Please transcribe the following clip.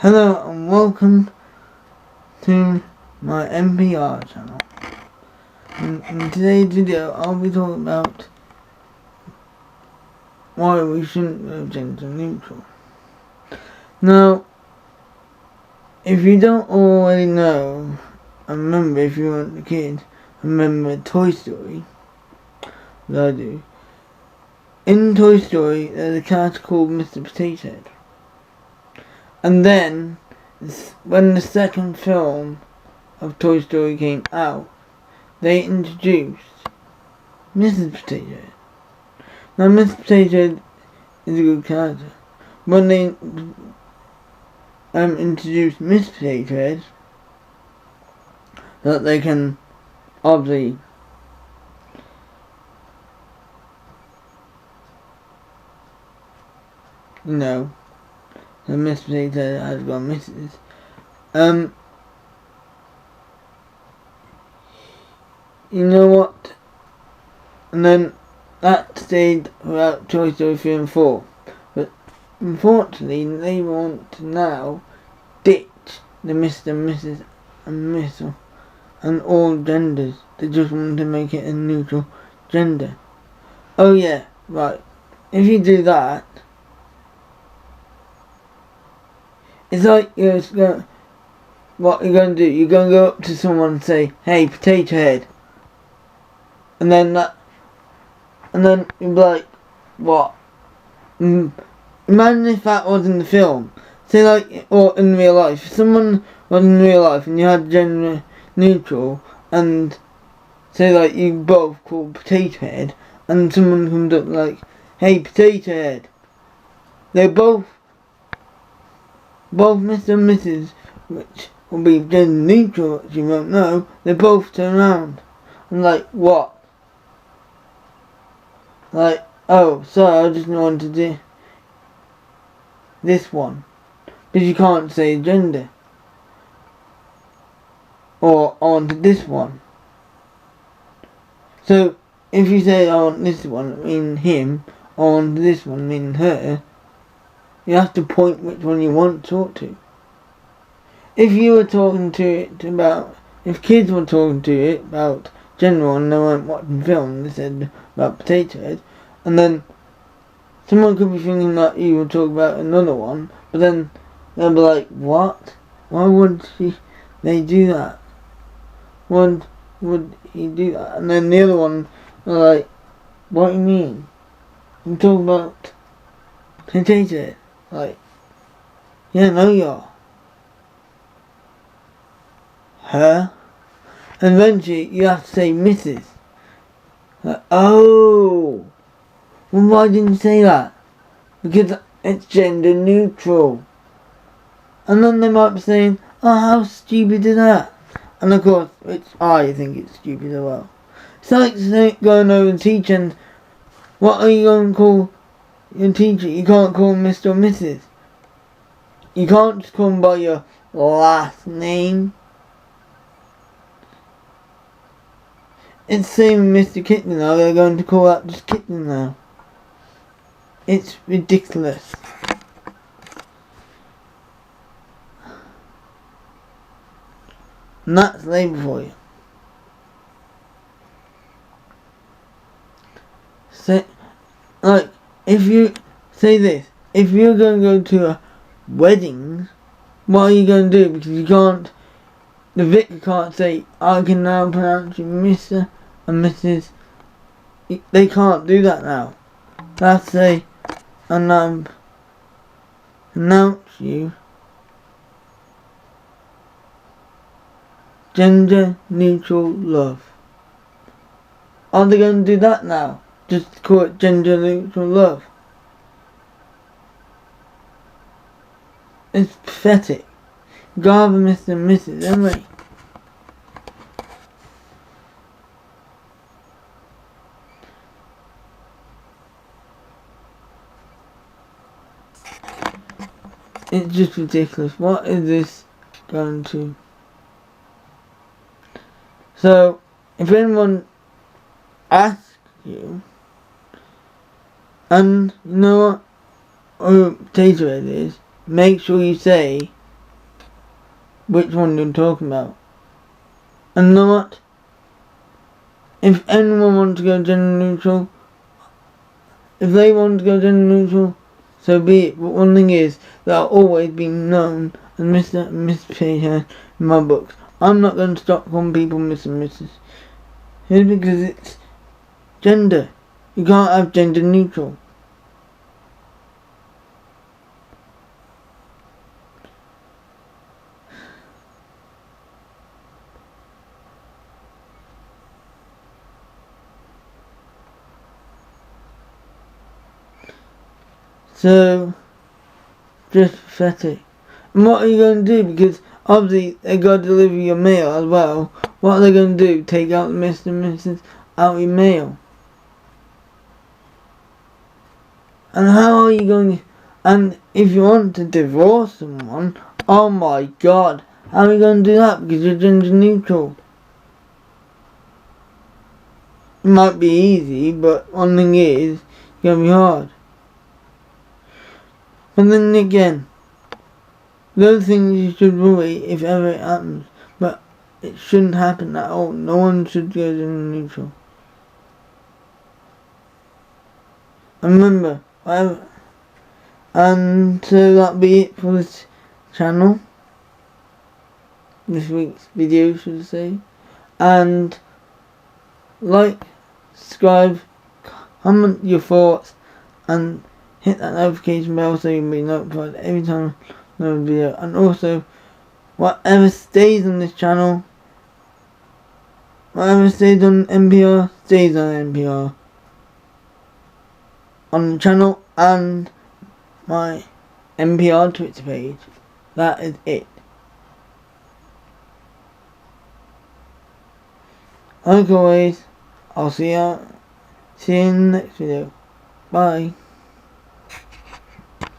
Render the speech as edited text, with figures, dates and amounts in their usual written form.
Hello and welcome to my NPR channel. In today's video I'll be talking about why we shouldn't go gender neutral. Now, if you don't already know, and remember if you weren't a kid, remember Toy Story, that I do. In Toy Story there's a character called Mr. Potato Head. And then, when the second film of Toy Story came out, they introduced Mrs. Potato Head. Now, Mrs. Potato Head is a good character. When they introduced Miss Potato Head, that they can obviously the Miss Potato Head has got Mrs. You know what? And then that stayed throughout Toy Story 3 and 4. But unfortunately, they want to now ditch the Mr. and Mrs. and Miss and all genders. They just want to make it a neutral gender. Oh yeah, right. If you do that, it's like what you're going to do. You're going to go up to someone and say, "Hey, Potato Head," and then you'll be like, "What?" Imagine if that was in the film. Say like, or in real life. If someone was in real life and you had gender neutral, and say like you both called Potato Head, and someone comes up like, "Hey, Potato Head," they're both Mr. and Mrs., which will be gender neutral, which you won't know, they both turn around and like, "What?" Like, "Oh, sorry, I just wanted to do this one." Because you can't say gender. Or on to this one. So, if you say on this one, I mean him, on to this one, I mean her, you have to point which one you want to talk to. If you were talking to it about, if kids were talking to it about general and they weren't watching film, they said about Potato Head, and then someone could be thinking that you would talk about another one, but then they'll be like, "What? Why would they do that? Why would he do that?" And then the other one are like, "What do you mean? I'm talking about Potato Head." Like, "Yeah, no you are." Her? And eventually you have to say Mrs. Like, "Oh, well, why didn't you say that?" "Because it's gender neutral." And then they might be saying, "Oh, how stupid is that?" And of course, I think it's stupid as well. It's like going over to teacher and, "What are you going to call your teacher?" You can't call them Mr. or Mrs. You can't just call them by your last name. It's the same with Mr. Kitten now. They're going to call out just Kitten now. It's ridiculous. And that's Labour for you. Like, if you say this, if you're going to go to a wedding, what are you going to do? Because you can't, the vicar can't say, "I can now pronounce you Mr. and Mrs." They can't do that now. They have to say, "And announce you gender neutral love." Are they going to do that now? Just call it gender neutral love? It's pathetic. Go have a Mr. and Mrs. anyway. It's just ridiculous. What is this going to? So, if anyone asks you, and you know what Potato Head is, make sure you say which one you're talking about. And you know what? If anyone wants to go gender neutral, if they want to go gender neutral, so be it. But one thing is that I've always been known as Mr. and Miss Peter in my books. I'm not going to stop calling people Mr. and Mrs. It's because it's gender. You can't have gender neutral. So, just pathetic. And what are you going to do? Because obviously they got to deliver your mail as well. What are they going to do? Take out the Mr. and Mrs. out of your mail? And how are you going to... And if you want to divorce someone, oh my god, how are you going to do that? Because you're gender neutral. It might be easy, but one thing is, it's going to be hard. But then again, those things you should worry if ever it happens, but it shouldn't happen at all. No one should go gender neutral. And remember, whatever. And so that'll be it for this channel. This week's video, should I say. And like, subscribe, comment your thoughts, and hit that notification bell so you'll be notified every time I do a video. And also, whatever stays on this channel, whatever stays on NPR, stays on NPR. On the channel and my NPR Twitter page. That is it. Like always, I'll see you in the next video. Bye.